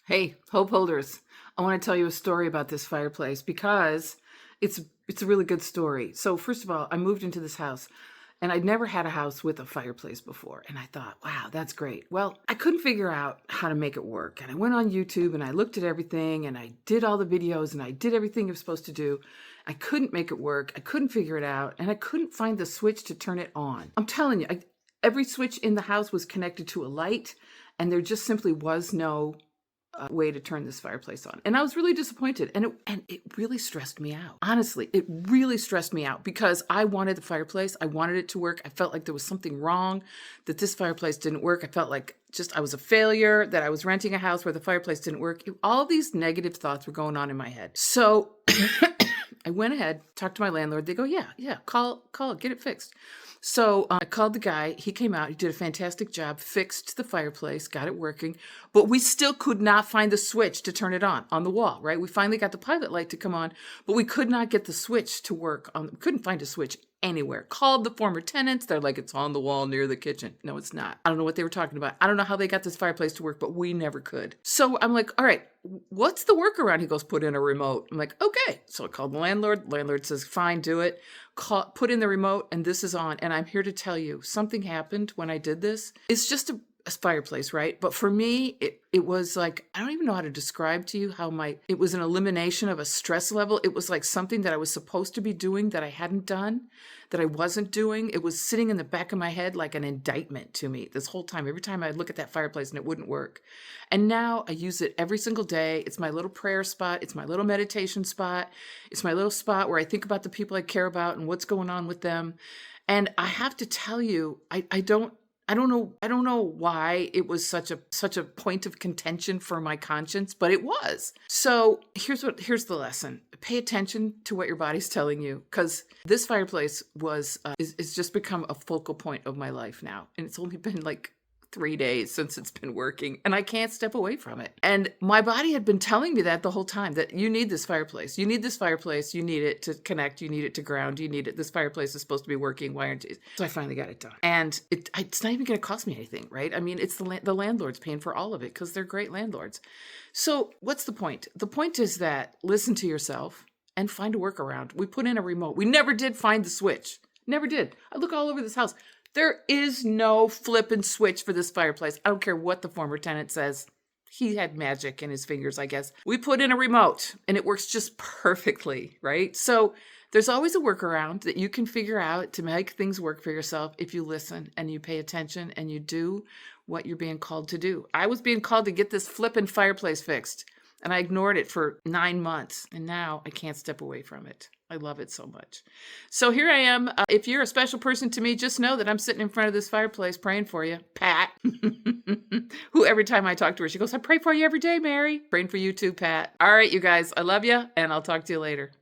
Hey, hope holders. I want to tell you a story about this fireplace because it's it's a really good story. So first of all, I moved into this house and I'd never had a house with a fireplace before. And I thought, wow, that's great. Well, I couldn't figure out how to make it work. And I went on YouTube and I looked at everything and I did all the videos and I did everything you're supposed to do. I couldn't make it work. I couldn't figure it out. And I couldn't find the switch to turn it on. I'm telling you, every switch in the house was connected to a light and there just simply was no way to turn this fireplace on. And I was really disappointed. And it really stressed me out. Honestly, it really stressed me out because I wanted the fireplace. I wanted it to work. I felt like there was something wrong, that this fireplace didn't work. I felt like I was a failure, that I was renting a house where the fireplace didn't work. All these negative thoughts were going on in my head. So I went ahead, talked to my landlord. They go, yeah, call, get it fixed. So I called the guy. He came out. He did a fantastic job, fixed the fireplace, got it working. But we still could not find the switch to turn it on the wall, right? We finally got the pilot light to come on, but we could not get the switch to work. Couldn't find a switch anywhere. Called the former tenants. They're like, it's on the wall near the kitchen. No, it's not. I don't know what they were talking about. I don't know how they got this fireplace to work, but we never could. So I'm like, all right, what's the workaround? He goes, put in a remote. I'm like, okay. So I called the landlord. Landlord says, fine, do it. Put in the remote and this is on. And I'm here to tell you something happened when I did this. It's just a fireplace, right? But for me, it was like, I don't even know how to describe to you how it was an elimination of a stress level. It was like something that I was supposed to be doing that I hadn't done, that I wasn't doing. It was sitting in the back of my head like an indictment to me this whole time. Every time I'd look at that fireplace and it wouldn't work. And now I use it every single day. It's my little prayer spot. It's my little meditation spot. It's my little spot where I think about the people I care about and what's going on with them. And I have to tell you, I don't know why it was such a point of contention for my conscience, but it was. So here's the lesson. Pay attention to what your body's telling you, because this fireplace is just become a focal point of my life now. And it's only been like 3 days since it's been working and I can't step away from it. And my body had been telling me that the whole time, that you need this fireplace. You need this fireplace. You need it to connect. You need it to ground. You need it. This fireplace is supposed to be working. Why aren't you? So I finally got it done. And it's not even going to cost me anything, right? I mean, it's the landlord's paying for all of it because they're great landlords. So what's the point? The point is that listen to yourself and find a workaround. We put in a remote. We never did find the switch. Never did. I look all over this house. There is no flip and switch for this fireplace. I don't care what the former tenant says. He had magic in his fingers, I guess. We put in a remote and it works just perfectly, right? So there's always a workaround that you can figure out to make things work for yourself if you listen and you pay attention and you do what you're being called to do. I was being called to get this flippin' fireplace fixed and I ignored it for 9 months and now I can't step away from it. I love it so much. So here I am. If you're a special person to me, just know that I'm sitting in front of this fireplace praying for you. Pat, who every time I talk to her, she goes, I pray for you every day, Mary. Praying for you too, Pat. All right, you guys, I love you, and I'll talk to you later.